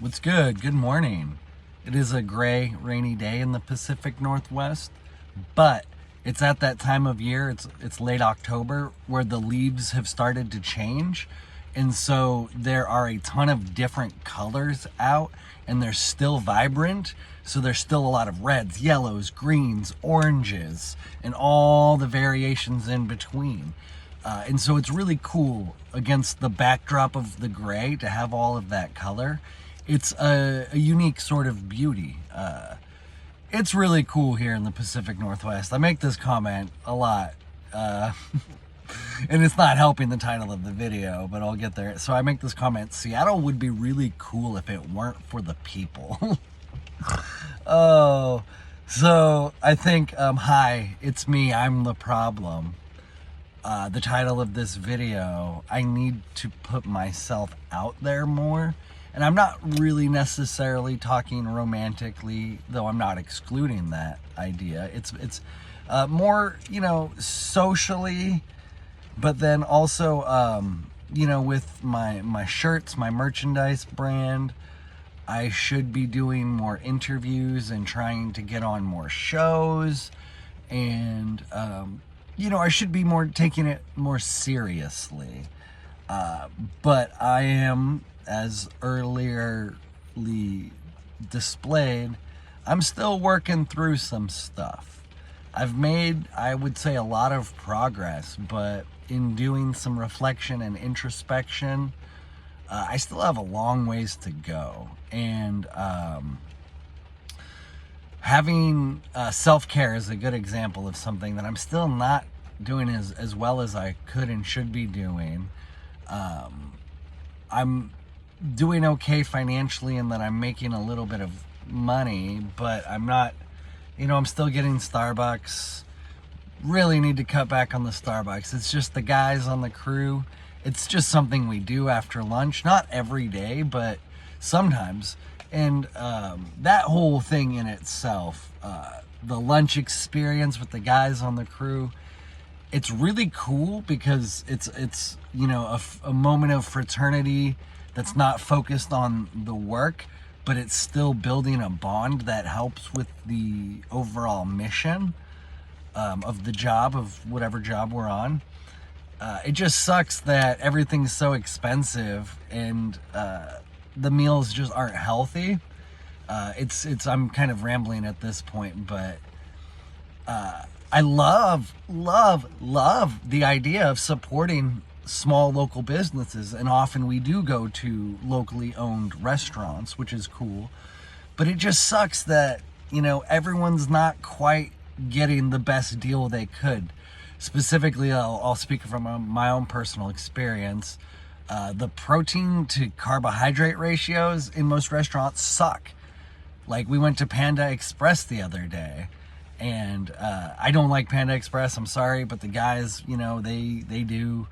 What's good? Good morning. It is a gray, rainy day in the Pacific Northwest, but it's at that time of year, it's late October, where the leaves have started to change. And so there are a ton of different colors out, and they're still vibrant. So there's still a lot of reds, yellows, greens, oranges, and all the variations in between. And so it's really cool against the backdrop of the gray to have all of that color. It's a unique sort of beauty. It's really cool here in the Pacific Northwest. I make this comment a lot, and it's not helping the title of the video, but I'll get there. So I make this comment: Seattle would be really cool if it weren't for the people. Oh, so I think, hi, it's me, I'm the problem. The title of this video, I need to put myself out there more. And I'm not really necessarily talking romantically, though I'm not excluding that idea. It's more, socially, but then also, with my shirts, my merchandise brand, I should be doing more interviews and trying to get on more shows. And, I should be taking it more seriously. But I am, as earlierly displayed, I'm still working through some stuff. I've made, I would say, a lot of progress, but in doing some reflection and introspection, I still have a long ways to go. And having self-care is a good example of something that I'm still not doing as well as I could and should be doing. I'm doing okay financially in that I'm making a little bit of money, but I'm not, I'm still getting Starbucks. Really need to cut back on the Starbucks. It's just the guys on the crew. It's just something we do after lunch, not every day, but sometimes. And that whole thing in itself, the lunch experience with the guys on the crew, it's really cool because it's a moment of fraternity that's not focused on the work, but it's still building a bond that helps with the overall mission of the job, of whatever job we're on. It just sucks that everything's so expensive and the meals just aren't healthy. I'm kind of rambling at this point, but I love the idea of supporting small local businesses, and often we do go to locally owned restaurants, which is cool. But it just sucks that, everyone's not quite getting the best deal they could. Specifically, I'll speak from my own personal experience. The protein to carbohydrate ratios in most restaurants suck. Like, we went to Panda Express the other day, and I don't like Panda Express, I'm sorry, but the guys, they do.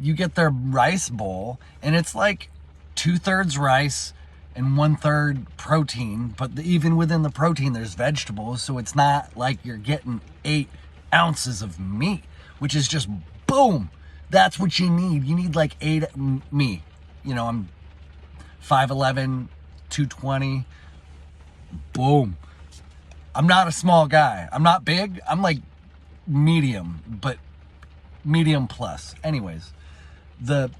You get their rice bowl, and it's like 2/3 rice and 1/3 protein, but even within the protein, there's vegetables, so it's not like you're getting 8 ounces of meat, which is just boom. That's what you need. You need like 8, me. I'm 5'11", 220. Boom. I'm not a small guy. I'm not big. I'm like medium, but medium plus. Anyways, and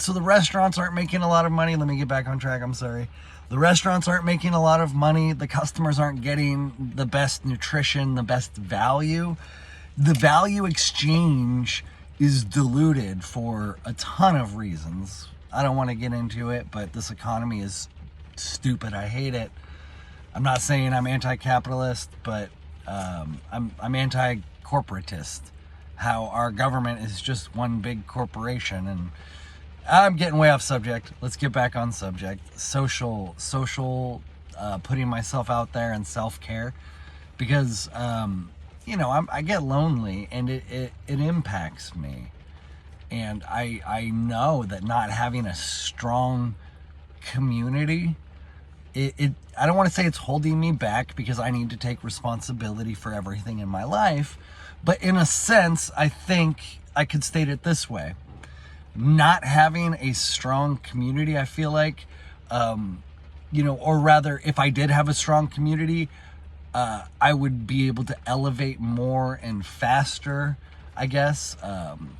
so the restaurants aren't making a lot of money. Let me get back on track. I'm sorry. The restaurants aren't making a lot of money. The customers aren't getting the best nutrition, the best value. The value exchange is diluted for a ton of reasons. I don't want to get into it, but this economy is stupid. I hate it. I'm not saying I'm anti-capitalist, but I'm anti-corporatist. How our government is just one big corporation. And I'm getting way off subject. Let's get back on subject. Social, putting myself out there, and self-care, because I get lonely, and it impacts me. And I know that not having a strong community, I don't want to say it's holding me back, because I need to take responsibility for everything in my life. But in a sense, I think I could state it this way. Not having a strong community, I feel like, or rather, if I did have a strong community, I would be able to elevate more and faster, I guess. I'm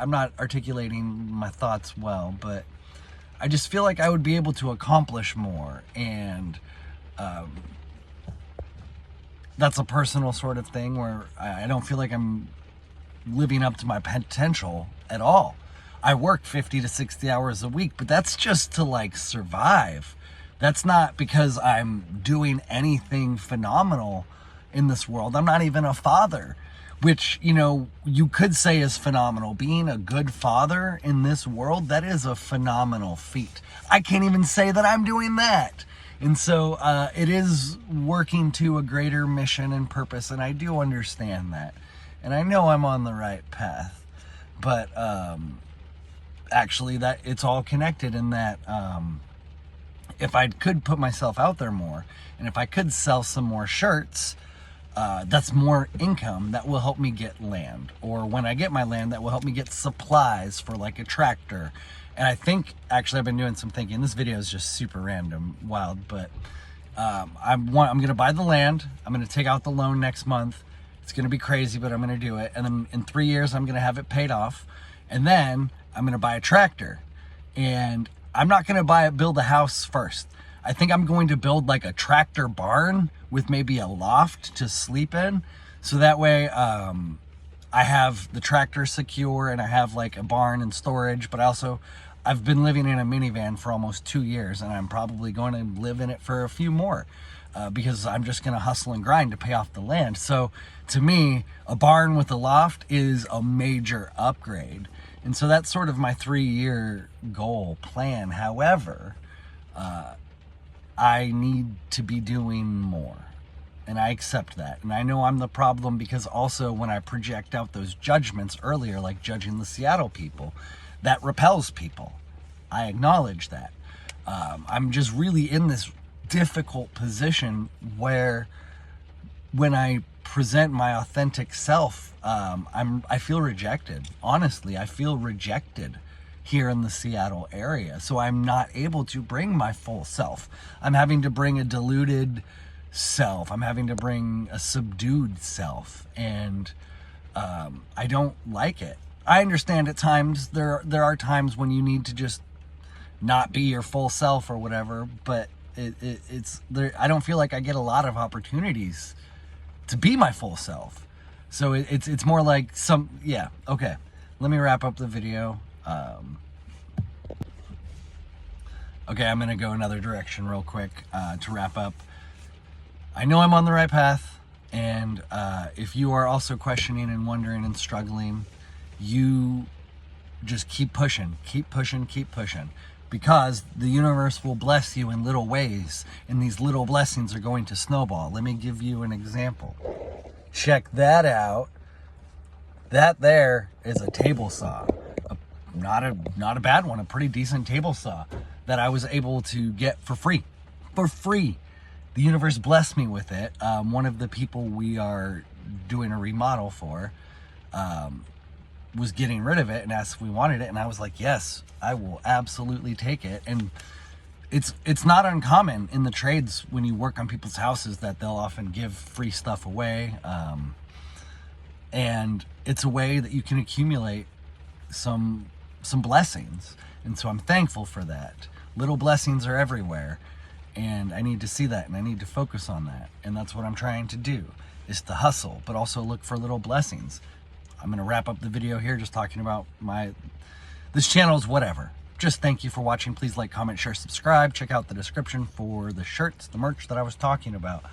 not articulating my thoughts well, but I just feel like I would be able to accomplish more. And that's a personal sort of thing where I don't feel like I'm living up to my potential at all. I work 50 to 60 hours a week, but that's just to like survive. That's not because I'm doing anything phenomenal in this world. I'm not even a father, which, you could say is phenomenal. Being a good father in this world, that is a phenomenal feat. I can't even say that I'm doing that. And so it is working to a greater mission and purpose, and I do understand that. And I know I'm on the right path. But actually, that it's all connected in that if I could put myself out there more, and if I could sell some more shirts, that's more income that will help me get land. Or when I get my land, that will help me get supplies for like a tractor. And I think, actually, I've been doing some thinking. This video is just super random, wild, but I'm going to buy the land. I'm going to take out the loan next month. It's going to be crazy, but I'm going to do it. And then in 3 years, I'm going to have it paid off. And then I'm going to buy a tractor. And I'm not going to build a house first. I think I'm going to build like a tractor barn with maybe a loft to sleep in. So that way I have the tractor secure and I have like a barn and storage. But I've been living in a minivan for almost 2 years, and I'm probably going to live in it for a few more because I'm just going to hustle and grind to pay off the land. So to me, a barn with a loft is a major upgrade. And so that's sort of my 3-year goal plan. However, I need to be doing more. And I accept that. And I know I'm the problem because also when I project out those judgments earlier, like judging the Seattle people, that repels people. I acknowledge that. I'm just really in this difficult position where when I present my authentic self, I feel rejected. Honestly, I feel rejected here in the Seattle area. So I'm not able to bring my full self. I'm having to bring a diluted self. I'm having to bring a subdued self. And I don't like it. I understand at times there are times when you need to just not be your full self or whatever, but it's there. I don't feel like I get a lot of opportunities to be my full self. So it's more like okay. Let me wrap up the video. Okay, I'm gonna go another direction real quick to wrap up. I know I'm on the right path, and if you are also questioning and wondering and struggling, you just keep pushing, because the universe will bless you in little ways, and these little blessings are going to snowball. Let me give you an example. Check that out. That there is a table saw. Not a bad one, a pretty decent table saw that I was able to get for free. The universe blessed me with it. One of the people we are doing a remodel for was getting rid of it and asked if we wanted it, and I was like, yes, I will absolutely take it. And it's not uncommon in the trades when you work on people's houses that they'll often give free stuff away, and it's a way that you can accumulate some blessings. And so I'm thankful for that. Little blessings are everywhere, and I need to see that, and I need to focus on that. And that's what I'm trying to do, is to hustle, but also look for little blessings. I'm going to wrap up the video here just talking about this channel is whatever. Just thank you for watching. Please like, comment, share, subscribe. Check out the description for the shirts, the merch that I was talking about.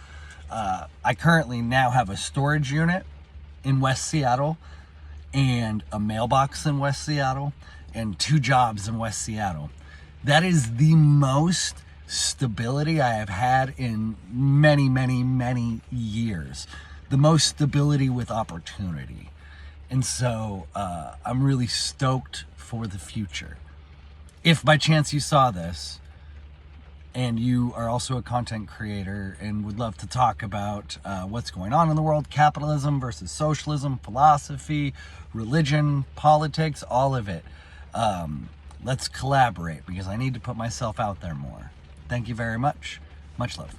I currently now have a storage unit in West Seattle and a mailbox in West Seattle and 2 jobs in West Seattle. That is the most stability I have had in many, many, many years. The most stability with opportunity. And so I'm really stoked for the future. If by chance you saw this and you are also a content creator and would love to talk about what's going on in the world, capitalism versus socialism, philosophy, religion, politics, all of it, let's collaborate because I need to put myself out there more. Thank you very much. Much love.